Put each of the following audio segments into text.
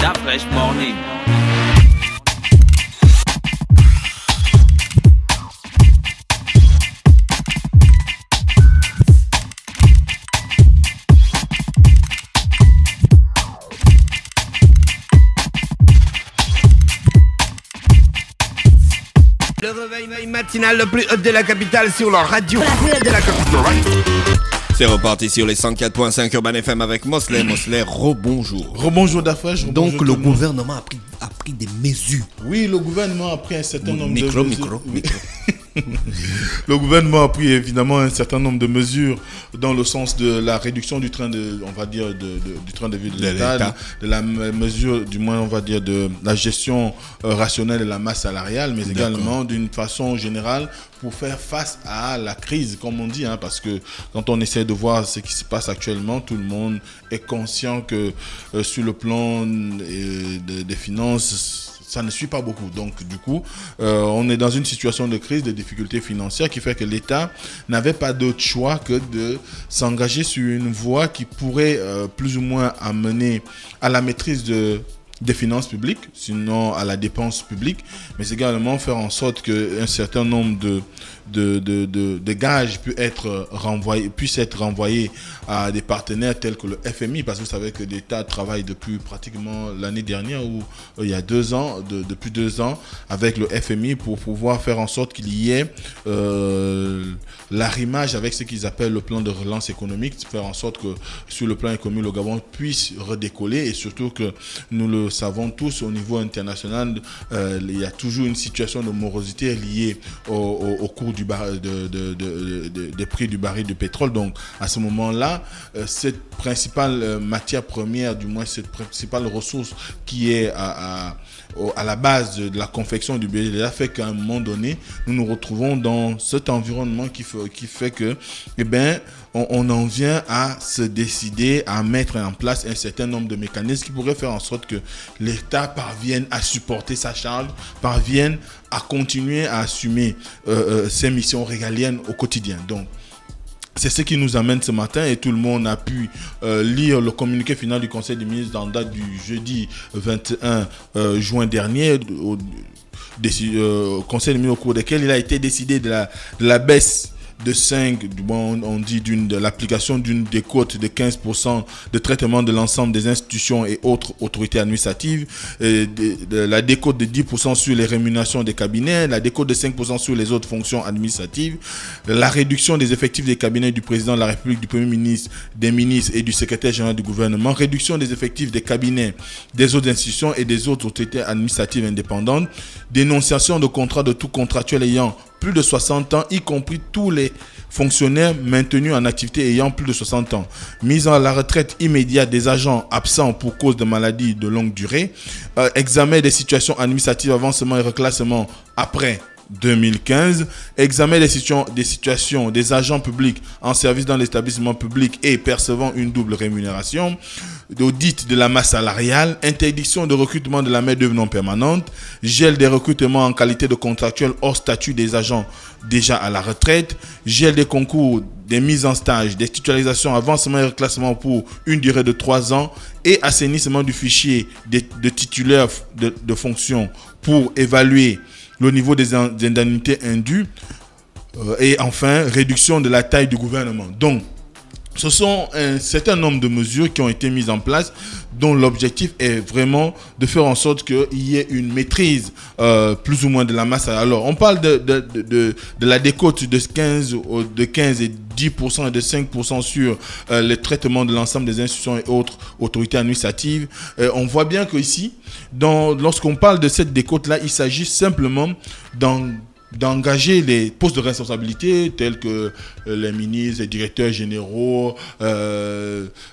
That fresh morning. Le réveil matinal le plus haut de la capitale sur leur radio. La plus haute de la capitale. C'est reparti sur les 104.5 Urban FM avec Mosley. Mosley, rebonjour. Rebonjour Dafresh. Donc le gouvernement a pris des mesures. Oui, le gouvernement a pris un certain nombre de mesures. Micro. Le gouvernement a pris évidemment un certain nombre de mesures dans le sens de la réduction du train de, on va dire, du train de vie de l'État, de la mesure, du moins on va dire, de la gestion rationnelle de la masse salariale, mais également d'une façon générale pour faire face à la crise, comme on dit, hein, parce que quand on essaie de voir ce qui se passe actuellement, tout le monde est conscient que sur le plan des finances, ça ne suit pas beaucoup. Donc, du coup, on est dans une situation de crise, de difficultés financières qui fait que l'État n'avait pas d'autre choix que de s'engager sur une voie qui pourrait plus ou moins amener à la maîtrise des finances publiques, sinon à la dépense publique, mais également faire en sorte qu'un certain nombre de gages puissent être renvoyés à des partenaires tels que le FMI, parce que vous savez que l'État travaille depuis pratiquement l'année dernière ou il y a 2 ans, depuis 2 ans, avec le FMI pour pouvoir faire en sorte qu'il y ait l'arrimage avec ce qu'ils appellent le plan de relance économique, faire en sorte que sur le plan économique, le Gabon puisse redécoller, et surtout que nous le savons tous au niveau international, il y a toujours une situation de morosité liée au cours des prix du baril de pétrole. Donc à ce moment-là, cette principale matière première, du moins cette principale ressource qui est à la base de la confection du budget de l'État, fait qu'à un moment donné, nous nous retrouvons dans cet environnement qui fait que, on en vient à se décider à mettre en place un certain nombre de mécanismes qui pourraient faire en sorte que l'État parvienne à supporter sa charge, parvienne à continuer à assumer ses missions régaliennes au quotidien. Donc, c'est ce qui nous amène ce matin, et tout le monde a pu lire le communiqué final du Conseil des ministres en date du jeudi 21 juin dernier, au Conseil des ministres au cours desquels il a été décidé de la baisse de 5, on dit de l'application d'une décote de 15% de traitement de l'ensemble des institutions et autres autorités administratives, de la décote de 10% sur les rémunérations des cabinets, la décote de 5% sur les autres fonctions administratives, la réduction des effectifs des cabinets du président de la République, du Premier ministre, des ministres et du secrétaire général du gouvernement, réduction des effectifs des cabinets des autres institutions et des autres autorités administratives indépendantes, dénonciation de contrats de tout contractuel ayant plus de 60 ans, y compris tous les fonctionnaires maintenus en activité ayant plus de 60 ans. Mise à la retraite immédiate des agents absents pour cause de maladies de longue durée. Examen des situations administratives, avancement et reclassement après 2015, examen des situations des agents publics en service dans l'établissement public et percevant une double rémunération, d'audit de la masse salariale, interdiction de recrutement de la main-d'œuvre non permanente, gel des recrutements en qualité de contractuel hors statut des agents déjà à la retraite, gel des concours, des mises en stage, des titularisations, avancement et reclassement pour une durée de 3 ans et assainissement du fichier de titulaires de fonctions pour évaluer le niveau des indemnités indues, et enfin réduction de la taille du gouvernement. Donc ce sont un certain nombre de mesures qui ont été mises en place, dont l'objectif est vraiment de faire en sorte qu'il y ait une maîtrise plus ou moins de la masse. Alors on parle de la décote de 15 et 10% et de 5% sur le traitement de l'ensemble des institutions et autres autorités administratives. On voit bien que ici, lorsqu'on parle de cette décote-là, il s'agit simplement d'engager les postes de responsabilité tels que les ministres, les directeurs généraux,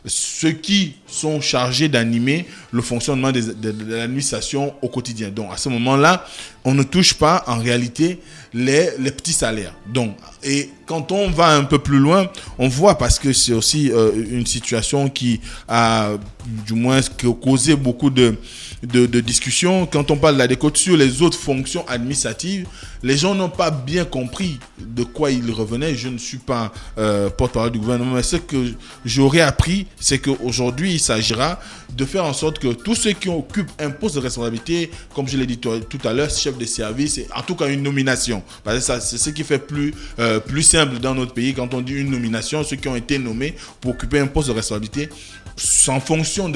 ceux qui sont chargés d'animer le fonctionnement de l'administration au quotidien. Donc à ce moment-là, on ne touche pas en réalité les petits salaires. Donc, et quand on va un peu plus loin, on voit, parce que c'est aussi une situation qui a du moins causé beaucoup de discussions. Quand on parle de la décote sur les autres fonctions administratives, les gens gens n'ont pas bien compris de quoi il revenait. Je ne suis pas porte-parole du gouvernement, mais ce que j'aurais appris, c'est qu'aujourd'hui, il s'agira de faire en sorte que tous ceux qui occupent un poste de responsabilité, comme je l'ai dit tout à l'heure, chef de service, et en tout cas une nomination. Parce que c'est ce qui fait plus simple dans notre pays. Quand on dit une nomination, ceux qui ont été nommés pour occuper un poste de responsabilité, en fonction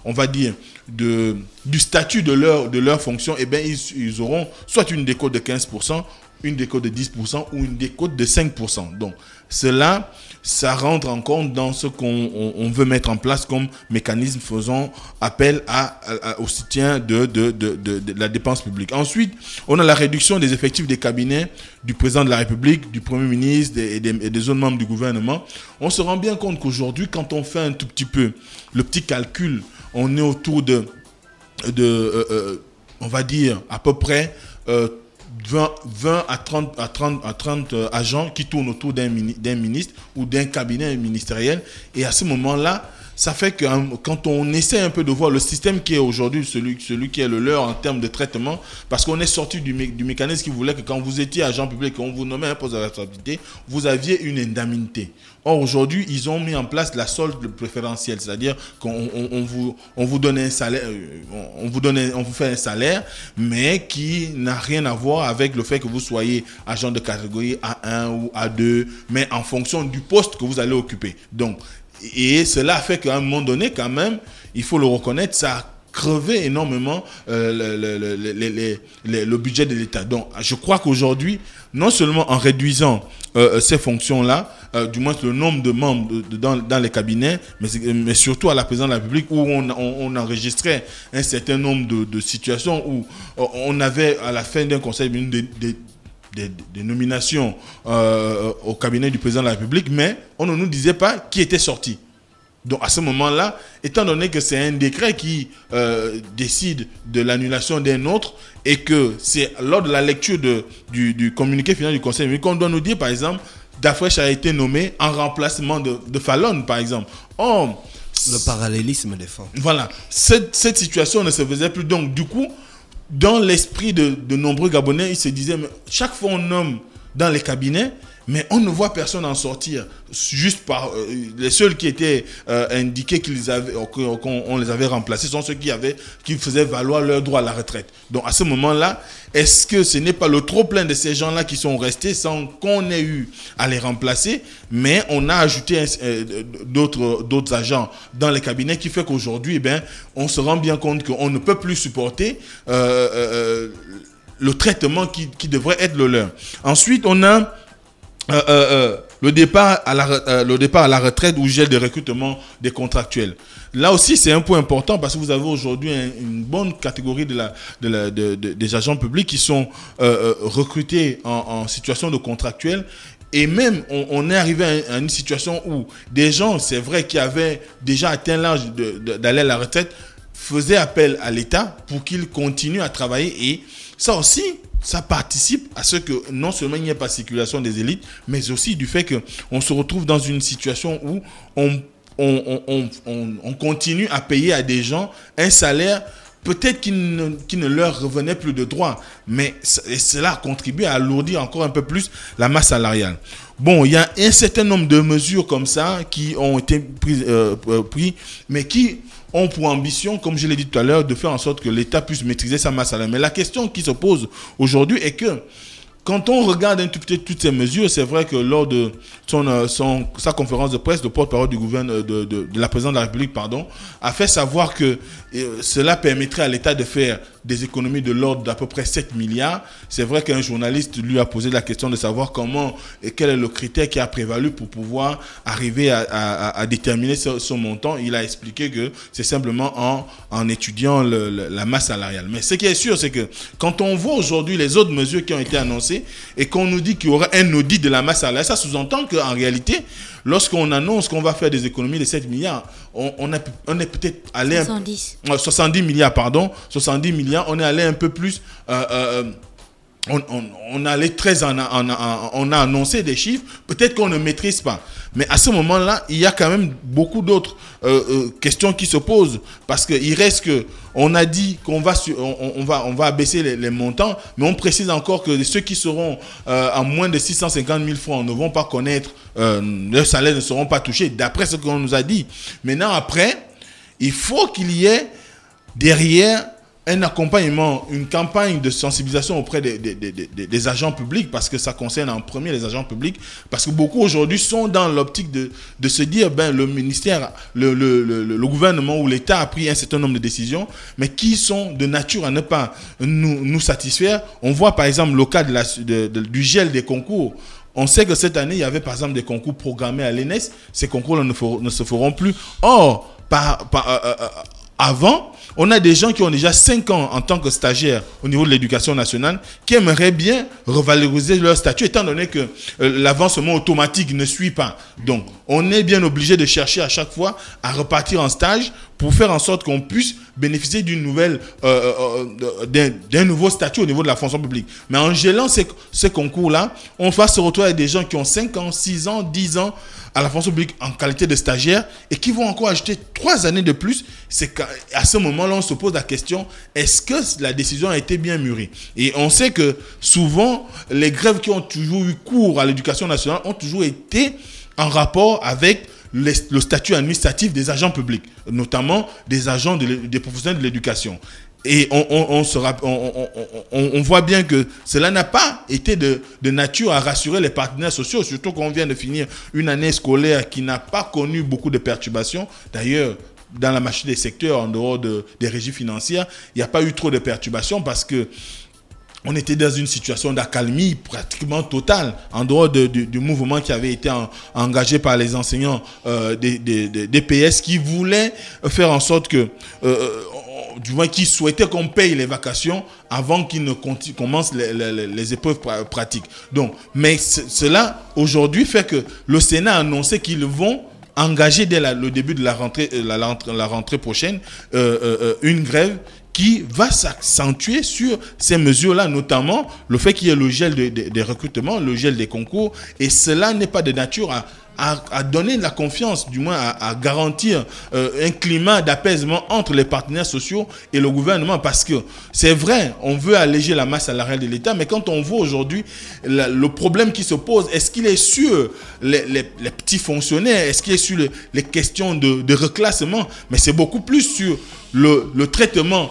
on va dire, du statut de leur fonction, eh bien, ils auront soit une décote de 15%, une décote de 10% ou une décote de 5%. Donc, ça rentre en compte dans ce qu'on veut mettre en place comme mécanisme faisant appel au soutien de la dépense publique. Ensuite, on a la réduction des effectifs des cabinets du président de la République, du Premier ministre et des autres membres du gouvernement. On se rend bien compte qu'aujourd'hui, quand on fait un tout petit peu le petit calcul, on est autour on va dire à peu près 20 à 30 agents qui tournent autour d'un ministre ou d'un cabinet ministériel. Et à ce moment-là, ça fait que quand on essaie un peu de voir le système qui est aujourd'hui, celui qui est le leur en termes de traitement, parce qu'on est sorti du mécanisme qui voulait que quand vous étiez agent public et on vous nommait un poste de responsabilité, vous aviez une indemnité. Or, aujourd'hui, ils ont mis en place la solde préférentielle, c'est-à-dire qu'on vous donne un salaire, on vous fait un salaire, mais qui n'a rien à voir avec le fait que vous soyez agent de catégorie A1 ou A2, mais en fonction du poste que vous allez occuper. Donc, et cela fait qu'à un moment donné, quand même, il faut le reconnaître, ça a crevé énormément le budget de l'État. Donc, je crois qu'aujourd'hui, non seulement en réduisant ces fonctions-là, du moins le nombre de membres dans les cabinets, mais surtout à la présidence de la République, où on enregistrait un certain nombre de situations où on avait, à la fin d'un conseil, des nominations au cabinet du président de la République, mais on ne nous disait pas qui était sorti. Donc à ce moment-là, étant donné que c'est un décret qui décide de l'annulation d'un autre et que c'est lors de la lecture du communiqué final du Conseil ministériel qu'on doit nous dire, par exemple, Dafresh a été nommé en remplacement de Fallon, par exemple. Le parallélisme des formes. Voilà. Cette situation ne se faisait plus. Donc du coup, dans l'esprit de nombreux Gabonais, ils se disaient, mais chaque fois on nomme dans les cabinets, mais on ne voit personne en sortir. Juste par les seuls qui étaient indiqués qu'on les avait remplacés sont ceux qui faisaient valoir leur droit à la retraite. Donc à ce moment-là, est-ce que ce n'est pas le trop plein de ces gens-là qui sont restés sans qu'on ait eu à les remplacer, mais on a ajouté d'autres agents dans les cabinets qui fait qu'aujourd'hui, on se rend bien compte qu'on ne peut plus supporter le traitement qui devrait être le leur. Ensuite, on a le départ à la retraite ou gel de recrutement des contractuels. Là aussi, c'est un point important parce que vous avez aujourd'hui une bonne catégorie des agents publics qui sont recrutés en situation de contractuel. Et même, on est arrivé à une situation où des gens, c'est vrai, qui avaient déjà atteint l'âge d'aller à la retraite, faisaient appel à l'État pour qu'il continue à travailler. Et ça aussi, ça participe à ce que non seulement il n'y ait pas de circulation des élites, mais aussi du fait qu'on se retrouve dans une situation où on continue à payer à des gens un salaire peut-être qui ne leur revenait plus de droit, mais cela a contribué à alourdir encore un peu plus la masse salariale. Bon, il y a un certain nombre de mesures comme ça qui ont été prises, mais qui ont pour ambition, comme je l'ai dit tout à l'heure, de faire en sorte que l'État puisse maîtriser sa masse salariale. Mais la question qui se pose aujourd'hui est que quand on regarde un tout petit toutes ces mesures, c'est vrai que lors de sa conférence de presse, le porte-parole du gouvernement, de la présidente de la République, a fait savoir que cela permettrait à l'État de faire des économies de l'ordre d'à peu près 7 milliards. C'est vrai qu'un journaliste lui a posé la question de savoir comment et quel est le critère qui a prévalu pour pouvoir arriver à déterminer ce montant. Il a expliqué que c'est simplement en étudiant la masse salariale. Mais ce qui est sûr, c'est que quand on voit aujourd'hui les autres mesures qui ont été annoncées et qu'on nous dit qu'il y aura un audit de la masse salariale, ça sous-entend qu'en réalité, lorsqu'on annonce qu'on va faire des économies de 7 milliards, on est peut-être allé... 70 milliards, pardon. 70 milliards, on est allé un peu plus on a les 13 on a annoncé des chiffres, peut-être qu'on ne maîtrise pas. Mais à ce moment-là, il y a quand même beaucoup d'autres questions qui se posent, parce qu'il reste que on a dit qu'on va on va abaisser les montants, mais on précise encore que ceux qui seront à moins de 650 000 francs ne vont pas connaître, leurs salaires ne seront pas touchés, d'après ce qu'on nous a dit. Maintenant, après, il faut qu'il y ait derrière un accompagnement, une campagne de sensibilisation auprès des agents publics, parce que ça concerne en premier les agents publics, parce que beaucoup aujourd'hui sont dans l'optique de se dire, ben, le ministère, le gouvernement ou l'État a pris un certain nombre de décisions, mais qui sont de nature à ne pas nous satisfaire. On voit par exemple le cas du gel des concours. On sait que cette année, il y avait par exemple des concours programmés à l'ENS. Ces concours-là ne se feront plus. Or, avant, on a des gens qui ont déjà 5 ans en tant que stagiaires au niveau de l'éducation nationale qui aimeraient bien revaloriser leur statut, étant donné que l'avancement automatique ne suit pas. Donc, on est bien obligé de chercher à chaque fois à repartir en stage pour faire en sorte qu'on puisse bénéficier d'une nouvelle, d'un nouveau statut au niveau de la fonction publique. Mais en gelant ces concours-là, on va se retrouver avec des gens qui ont 5 ans, 6 ans, 10 ans à la fonction publique en qualité de stagiaire et qui vont encore ajouter 3 années de plus. C'est qu'à ce moment-là, on se pose la question, est-ce que la décision a été bien mûrie? Et on sait que souvent, les grèves qui ont toujours eu cours à l'éducation nationale ont toujours été en rapport avec le statut administratif des agents publics, notamment des agents des professionnels de l'éducation. Et on voit bien que cela n'a pas été de nature à rassurer les partenaires sociaux, surtout qu'on vient de finir une année scolaire qui n'a pas connu beaucoup de perturbations. D'ailleurs, dans la machine des secteurs, en dehors des régies financières, il n'y a pas eu trop de perturbations parce que on était dans une situation d'accalmie pratiquement totale, en dehors du mouvement qui avait été engagé par les enseignants des PS qui voulaient faire en sorte que, du moins qui souhaitaient qu'on paye les vacations avant qu'ils ne commencent les épreuves pratiques. Donc, mais cela, aujourd'hui, fait que le Sénat a annoncé qu'ils vont engager dès le début de la rentrée prochaine une grève qui va s'accentuer sur ces mesures-là, notamment le fait qu'il y ait le gel des recrutements, le gel des concours, et cela n'est pas de nature à donner de la confiance, du moins à garantir un climat d'apaisement entre les partenaires sociaux et le gouvernement, parce que c'est vrai, on veut alléger la masse salariale de l'État, mais quand on voit aujourd'hui le problème qui se pose, est-ce qu'il est sur les petits fonctionnaires, est-ce qu'il est sur les questions de reclassement, mais c'est beaucoup plus sur le traitement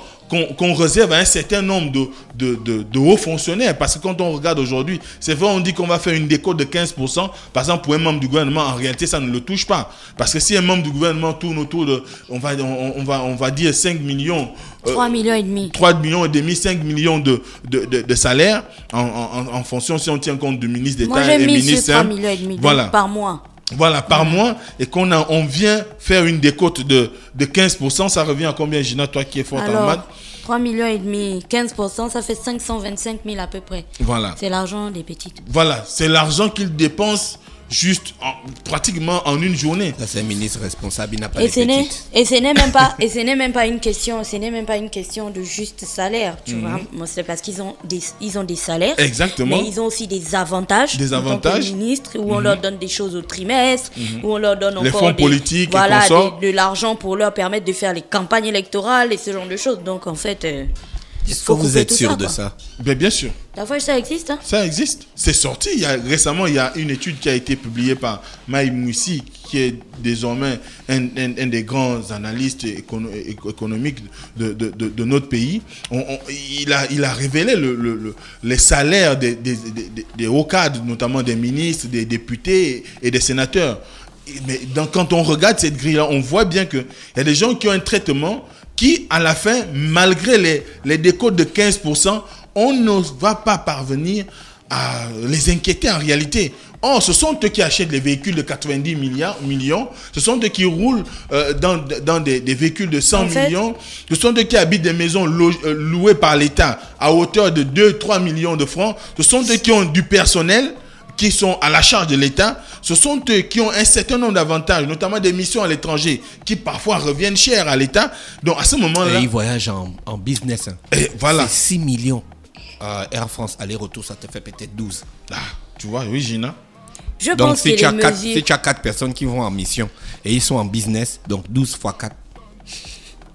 qu'on réserve à un certain nombre de hauts fonctionnaires. Parce que quand on regarde aujourd'hui, c'est vrai, on dit qu'on va faire une décote de 15%. Par exemple, pour un membre du gouvernement, en réalité, ça ne le touche pas. Parce que si un membre du gouvernement tourne autour de, on va dire 5 millions... 3 millions et demi. 3 millions et demi, 5 millions de salaires, en fonction, si on tient compte du ministre d'État et ministre... 3 millions et demi voilà. Par mois. Voilà, par mois, et on vient faire une décote de 15%, ça revient à combien, Gina, toi qui es forte en maths? 3 millions et demi, 15%, ça fait 525 000 à peu près. Voilà. C'est l'argent des petites. Voilà, c'est l'argent qu'ils dépensent juste pratiquement en une journée. Ça, c'est un ministre responsable, il n'a pas de petites. Et ce n'est même pas une question de juste salaire, tu vois. Moi, c'est parce qu'ils ont des salaires. Exactement. Mais ils ont aussi des avantages. Des avantages. En tant que ministre, où on leur donne des choses au trimestre, où on leur donne les encore fonds politiques, voilà, de l'argent pour leur permettre de faire les campagnes électorales et ce genre de choses. Donc, en fait... Est-ce que vous êtes sûr de ça? Bien sûr. La fois, ça existe, hein? Ça existe. C'est sorti. Récemment, il y a une étude qui a été publiée par Maï Moussi, qui est désormais un des grands analystes économiques de notre pays. Il a révélé les salaires des hauts cadres, notamment des ministres, des députés et des sénateurs. Mais quand on regarde cette grille-là, on voit bien qu'il y a des gens qui ont un traitement qui, à la fin, malgré les décotes de 15%, on ne va pas parvenir à les inquiéter en réalité. Or, ce sont eux qui achètent les véhicules de 90 millions, ce sont eux qui roulent dans des véhicules de 100 millions, ce sont eux qui habitent des maisons louées par l'État à hauteur de 2-3 millions de francs, ce sont eux qui ont du personnel qui sont à la charge de l'État, ce sont eux qui ont un certain nombre d'avantages, notamment des missions à l'étranger, qui parfois reviennent cher à l'État. Donc à ce moment-là... Et ils voyagent en business. Et voilà. C'est 6 millions. Air France, aller-retour, ça te fait peut-être 12. Ah, tu vois, oui, Gina. Je Donc, pense si que tu, as les 4, mesures... si tu as 4 personnes qui vont en mission et ils sont en business, donc 12 fois 4.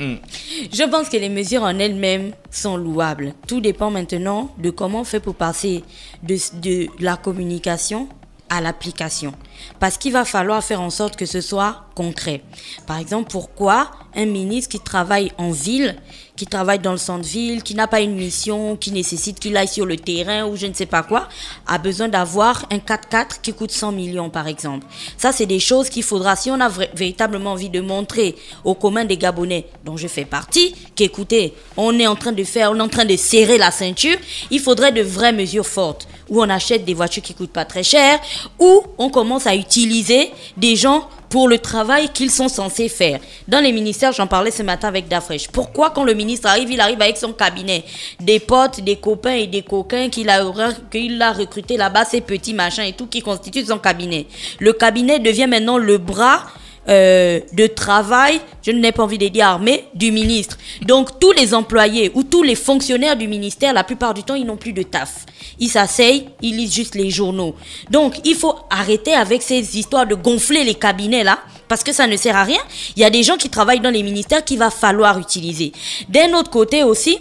Je pense que les mesures en elles-mêmes sont louables. Tout dépend maintenant de comment on fait pour passer de la communication à l'application. Parce qu'il va falloir faire en sorte que ce soit concret. Par exemple, pourquoi un ministre qui travaille en ville, qui travaille dans le centre-ville, qui n'a pas une mission, qui nécessite qu'il aille sur le terrain ou je ne sais pas quoi, a besoin d'avoir un 4x4 qui coûte 100 millions par exemple. Ça, c'est des choses qu'il faudra, si on a véritablement envie de montrer au commun des Gabonais, dont je fais partie, qu'écoutez, on est en train de serrer la ceinture, il faudrait de vraies mesures fortes, où on achète des voitures qui coûtent pas très cher, où on commence à utiliser des gens pour le travail qu'ils sont censés faire. Dans les ministères, j'en parlais ce matin avec Dafresh. Pourquoi quand le ministre arrive, il arrive avec son cabinet, des potes, des copains et des coquins qu'il a recrutés là-bas, ces petits machins et tout qui constituent son cabinet. Le cabinet devient maintenant le bras de travail, je n'ai pas envie de dire armé, du ministre. Donc tous les employés ou tous les fonctionnaires du ministère, la plupart du temps, ils n'ont plus de taf. Ils s'asseyent, ils lisent juste les journaux. Donc il faut arrêter avec ces histoires de gonfler les cabinets là, parce que ça ne sert à rien. Il y a des gens qui travaillent dans les ministères qu'il va falloir utiliser. D'un autre côté aussi,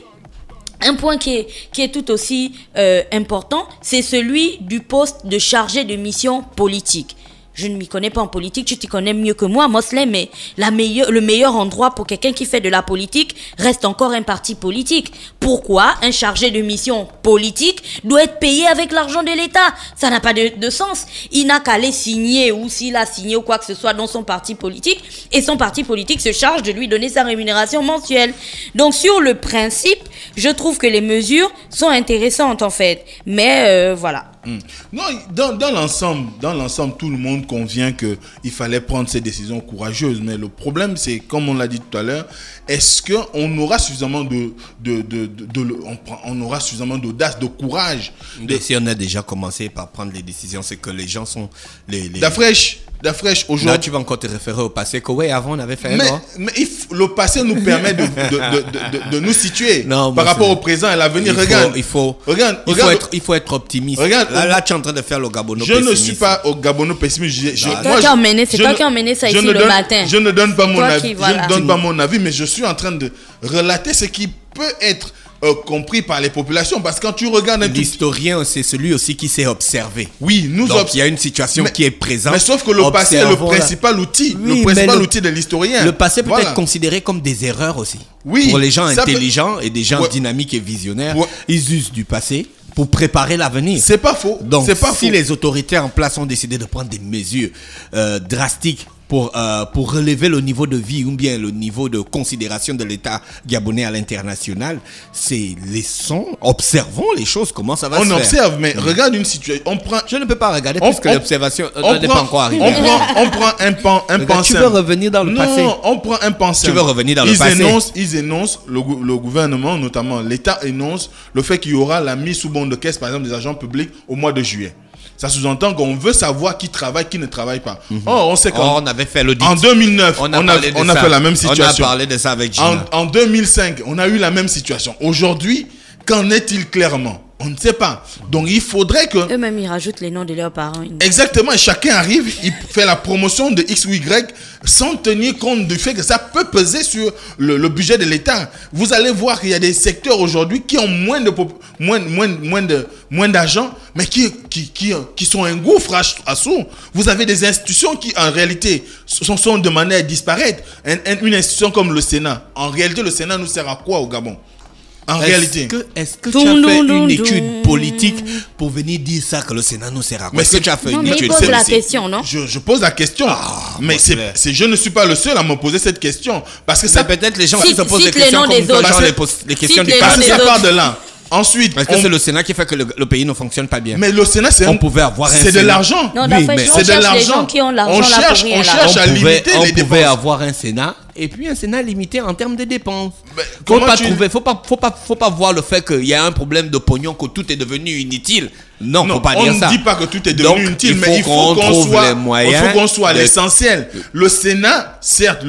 un point qui est tout aussi important, c'est celui du poste de chargé de mission politique. Je ne m'y connais pas en politique, tu t'y connais mieux que moi, Moslem, mais le meilleur endroit pour quelqu'un qui fait de la politique reste encore un parti politique. Pourquoi un chargé de mission politique doit être payé avec l'argent de l'État? Ça n'a pas de sens. Il n'a qu'à aller signer, ou s'il a signé ou quoi que ce soit dans son parti politique, et son parti politique se charge de lui donner sa rémunération mensuelle. Donc sur le principe, je trouve que les mesures sont intéressantes en fait. Mais voilà. Non, dans l'ensemble, tout le monde convient qu'il fallait prendre ces décisions courageuses. Mais le problème, c'est, comme on l'a dit tout à l'heure, est-ce qu'on aura suffisamment on aura suffisamment d'audace, de courage? Si on a déjà commencé par prendre les décisions, c'est que les gens sont les... Dafresh, aujourd'hui. Là, tu vas encore te référer au passé que, ouais, avant, on avait fait mais le passé nous permet de nous situer par rapport au présent et l'avenir. Il faut être optimiste. Regarde, là, tu es en train de faire le Gabono pessimiste. Je ne suis pas au Gabono pessimiste. C'est toi qui as emmené ça ici le matin. Je ne donne pas mon avis. Je ne donne pas mon avis, mais je suis en train de relater ce qui peut être compris par les populations, parce que quand tu regardes l'historien, c'est celui aussi qui s'est observé. Oui, donc il y a une situation qui est présente. Mais sauf que le passé est le principal outil, outil de l'historien. Le passé peut être considéré comme des erreurs aussi. Oui, pour les gens intelligents et des gens dynamiques et visionnaires, ils usent du passé pour préparer l'avenir. C'est pas faux. Donc si les autorités en place ont décidé de prendre des mesures drastiques pour relever le niveau de vie ou bien le niveau de considération de l'État gabonais à l'international, observons les choses, comment ça va se faire. On observe, mais regarde une situation. Je ne peux pas regarder puisque l'observation n'est pas encore arrivée. On prend un pan simple. Tu veux revenir dans le passé? Non, on prend un pan simple. Tu veux revenir dans le passé? Ils énoncent, le gouvernement, notamment l'État énonce le fait qu'il y aura la mise sous bande de caisse, par exemple, des agents publics au mois de juillet. Ça sous-entend qu'on veut savoir qui travaille, qui ne travaille pas. On sait on avait fait l'audit. En 2009, on a fait la même situation. On a parlé de ça avec Gina. En 2005, on a eu la même situation. Aujourd'hui, qu'en est-il clairement? On ne sait pas. Donc il faudrait que... Eux-mêmes, ils rajoutent les noms de leurs parents. Exactement. Chacun arrive, il fait la promotion de X ou Y sans tenir compte du fait que ça peut peser sur le budget de l'État. Vous allez voir qu'il y a des secteurs aujourd'hui qui ont moins d'argent, mais qui sont un gouffre à sous. Vous avez des institutions qui, en réalité, sont demandées à disparaître. Une institution comme le Sénat. En réalité, le Sénat nous sert à quoi au Gabon? Est-ce que tu as fait une étude politique pour venir dire ça, que le Sénat nous sert à quoi? Est-ce que tu as fait une étude? Pose la question, non? Je pose la question. Mais je ne suis pas le seul à me poser cette question. Parce que ça peut-être les gens qui se posent des questions comme les questions du passé. Ça part de là. Ensuite, parce que c'est le Sénat qui fait que le pays ne fonctionne pas bien. Mais le Sénat, c'est de l'argent. Non, c'est de l'argent. On cherche à limiter les dépenses. On pouvait avoir un Sénat et puis un Sénat limité en termes de dépenses. Faut pas voir le fait qu'il y a un problème de pognon, que tout est devenu inutile. Non, faut pas dire ça. On ne dit pas que tout est devenu inutile, mais il faut qu'on soit à l'essentiel. Le Sénat, certes,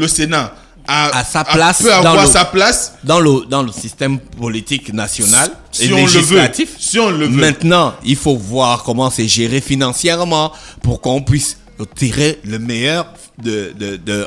à sa place, peut avoir sa place dans le système politique national et si on législatif. le veut. Si on le veut. Maintenant, il faut voir comment c'est géré financièrement pour qu'on puisse tirer le meilleur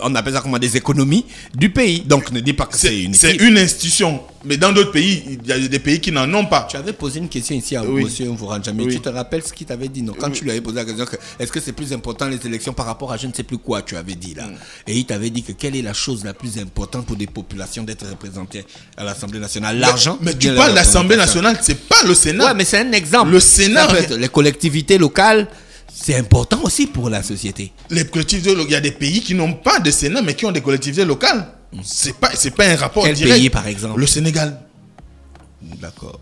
on appelle ça comment, des économies du pays. Donc ne dis pas que c'est une institution. Mais dans d'autres pays, il y a des pays qui n'en ont pas. Tu avais posé une question ici à monsieur Mvouranjami. Tu te rappelles ce qu'il t'avait dit, non? Quand tu lui avais posé la question, est-ce que c'est plus important les élections par rapport à je ne sais plus quoi, tu avais dit là. Et il t'avait dit que quelle est la chose la plus importante pour des populations d'être représentées à l'Assemblée nationale? L'argent. Mais tu parles de l'Assemblée nationale, c'est pas le Sénat. Ouais, mais c'est un exemple. Le Sénat. Les collectivités locales, c'est important aussi pour la société. Les collectivités, il y a des pays qui n'ont pas de Sénat, mais qui ont des collectivités locales. C'est pas un rapport direct. Quel pays, par exemple? Le Sénégal. D'accord.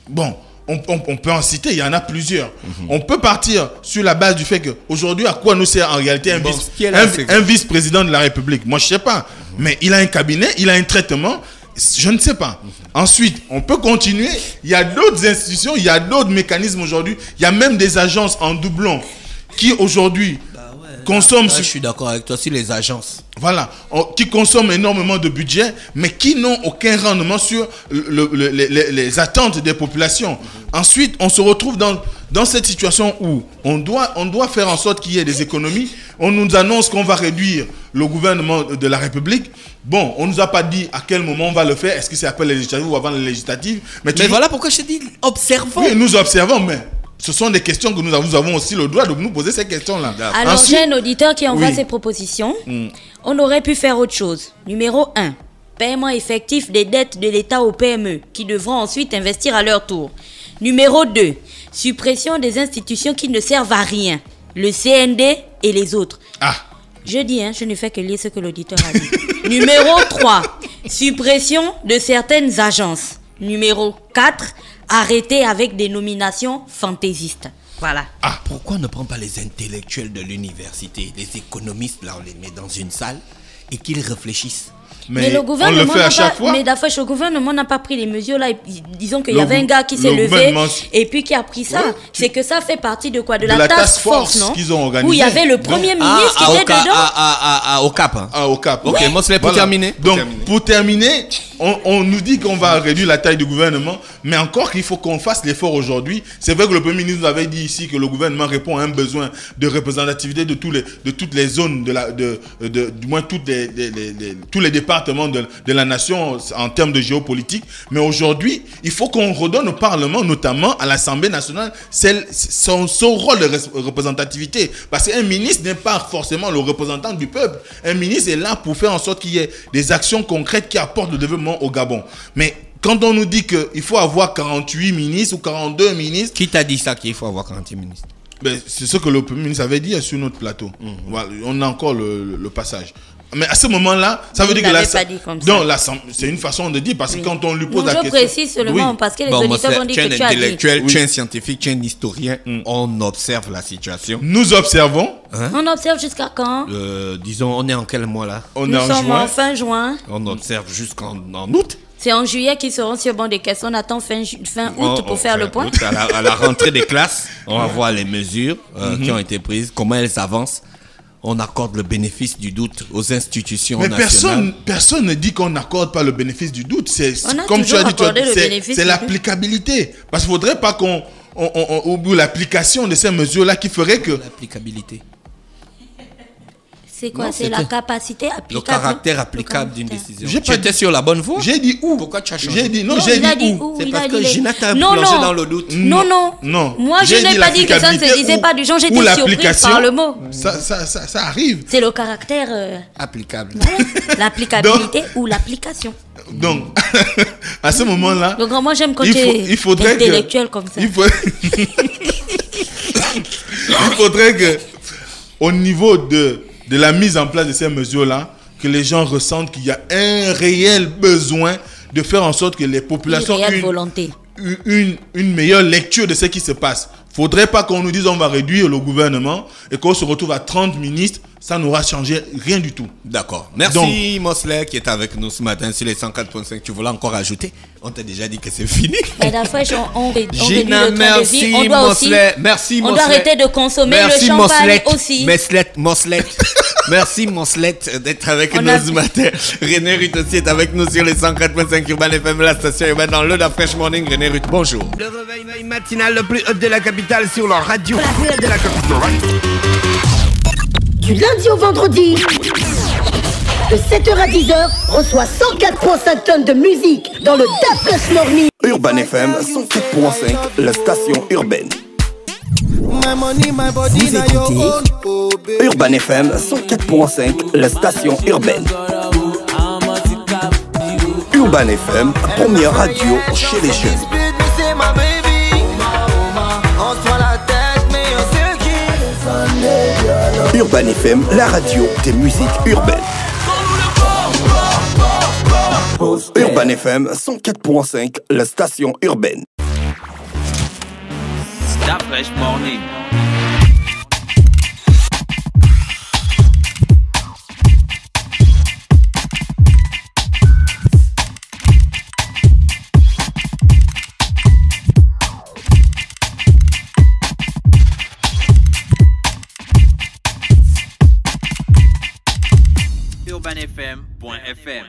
Bon, on peut en citer, il y en a plusieurs. On peut partir sur la base du fait qu'aujourd'hui, à quoi nous sert en réalité un vice-président de la République? Moi, je ne sais pas. Mais il a un cabinet, il a un traitement. Je ne sais pas. Ensuite, on peut continuer. Il y a d'autres institutions, il y a d'autres mécanismes aujourd'hui. Il y a même des agences en doublon qui aujourd'hui consomment... Je suis d'accord avec toi, sur les agences. Voilà, qui consomment énormément de budget, mais qui n'ont aucun rendement sur les attentes des populations. Ensuite, on se retrouve dans cette situation où on doit faire en sorte qu'il y ait des économies. On nous annonce qu'on va réduire le gouvernement de la République. Bon, on ne nous a pas dit à quel moment on va le faire. Est-ce que c'est après les législatives ou avant les législatives? Mais voilà pourquoi je te dis, observons. Oui, nous observons, mais... ce sont des questions que nous avons aussi le droit de nous poser ces questions-là. Alors, j'ai un auditeur qui envoie ses propositions. On aurait pu faire autre chose. Numéro 1, paiement effectif des dettes de l'État aux PME, qui devront ensuite investir à leur tour. Numéro 2, suppression des institutions qui ne servent à rien. Le CND et les autres. Je dis, je ne fais que lire ce que l'auditeur a dit. Numéro 3, suppression de certaines agences. Numéro 4, arrêter avec des nominations fantaisistes. Voilà. Pourquoi on ne prend pas les intellectuels de l'université, les économistes, là on les met dans une salle et qu'ils réfléchissent? Mais le gouvernement on le fait à chaque fois. Mais d'affaire, le gouvernement n'a pas pris les mesures là. Disons qu'il y avait un gars qui s'est levé et puis qui a pris ça. Ouais, c'est que ça fait partie de quoi? De la task force, non? Qu'ils ont organisé. Où il y avait le premier ministre qui était dedans. Au Cap. Au Cap. Ok, moi c'est pour terminer. Donc, pour terminer, on nous dit qu'on va réduire la taille du gouvernement, mais encore qu'il faut qu'on fasse l'effort aujourd'hui. C'est vrai que le Premier ministre nous avait dit ici que le gouvernement répond à un besoin de représentativité de toutes les zones, du moins tous les départements de la nation en termes de géopolitique. Mais aujourd'hui, il faut qu'on redonne au Parlement, notamment à l'Assemblée nationale, son rôle de représentativité. Parce qu'un ministre n'est pas forcément le représentant du peuple. Un ministre est là pour faire en sorte qu'il y ait des actions concrètes qui apportent le développement au Gabon. Mais quand on nous dit qu'il faut avoir 48 ministres ou 42 ministres... Qui t'a dit ça qu'il faut avoir 48 ministres? C'est ce que le Premier ministre avait dit sur notre plateau. Voilà, on a encore le passage. Mais à ce moment-là, ça veut dire que c'est une façon de dire, parce que quand on lui pose la question... Je précise seulement parce que les auditeurs vont dire que tu as dit. Tu es un intellectuel, tu es un scientifique, tu es un historien. On observe la situation. Nous observons. On observe jusqu'à quand? Disons, on est en quel mois là? Nous sommes en fin juin. On observe jusqu'en août. C'est en juillet qu'ils seront sur banc des questions. On attend fin août pour faire le point. À la rentrée des classes, on va voir les mesures qui ont été prises, comment elles avancent. On accorde le bénéfice du doute aux institutions nationales. Mais personne ne dit qu'on n'accorde pas le bénéfice du doute. Comme tu as dit, c'est l'applicabilité. Parce qu'il ne faudrait pas qu'on oublie l'application de ces mesures-là qui ferait que... L'applicabilité. C'est quoi? Non, c'est la capacité applicable. Le caractère applicable d'une décision. Tu étais sur la bonne voie? J'ai dit où? Pourquoi tu as changé? J'ai dit où? C'est parce que Gina t'a plongé dans le doute. Non. Moi, je n'ai pas dit que ça ne se disait pas du genre. J'étais surprise par le mot. Ça arrive. C'est le caractère applicable. L'applicabilité ou l'application. Donc, à ce moment-là... Donc, moi, j'aime quand tu es intellectuel comme ça. Il faudrait que, au niveau de la mise en place de ces mesures-là, que les gens ressentent qu'il y a un réel besoin de faire en sorte que les populations aient une meilleure lecture de ce qui se passe. Il ne faudrait pas qu'on nous dise on va réduire le gouvernement et qu'on se retrouve à 30 ministres. Ça n'aura changé rien du tout. D'accord. Merci Mosley qui est avec nous ce matin sur les 104.5. Tu voulais encore ajouter? On t'a déjà dit que c'est fini. Mais d'affaire, on réduit Gina, le train de vie. On doit aussi... Merci Mosley. On doit arrêter de consommer le champagne aussi. Mosley. Merci Monslette d'être avec On nous a- ce matin. René Ruth aussi est avec nous sur les 104.5 Urban FM, la station urbaine dans le Da Fresh Morning. René Ruth, bonjour. Le réveil matinal le plus hot de la capitale sur leur radio. La plus haute de la capitale. Du lundi au vendredi, de 7h à 10h, reçoit 104,5 tonnes de musique dans le Da Fresh Morning. Urban FM 104.5, la station urbaine. Vous écoutez Urban FM 104.5, la station urbaine. Urban FM, première radio chez les jeunes. Urban FM, la radio des musiques urbaines. Urban FM 104.5, la station urbaine. Da Fresh Morning. UrbanFM.fm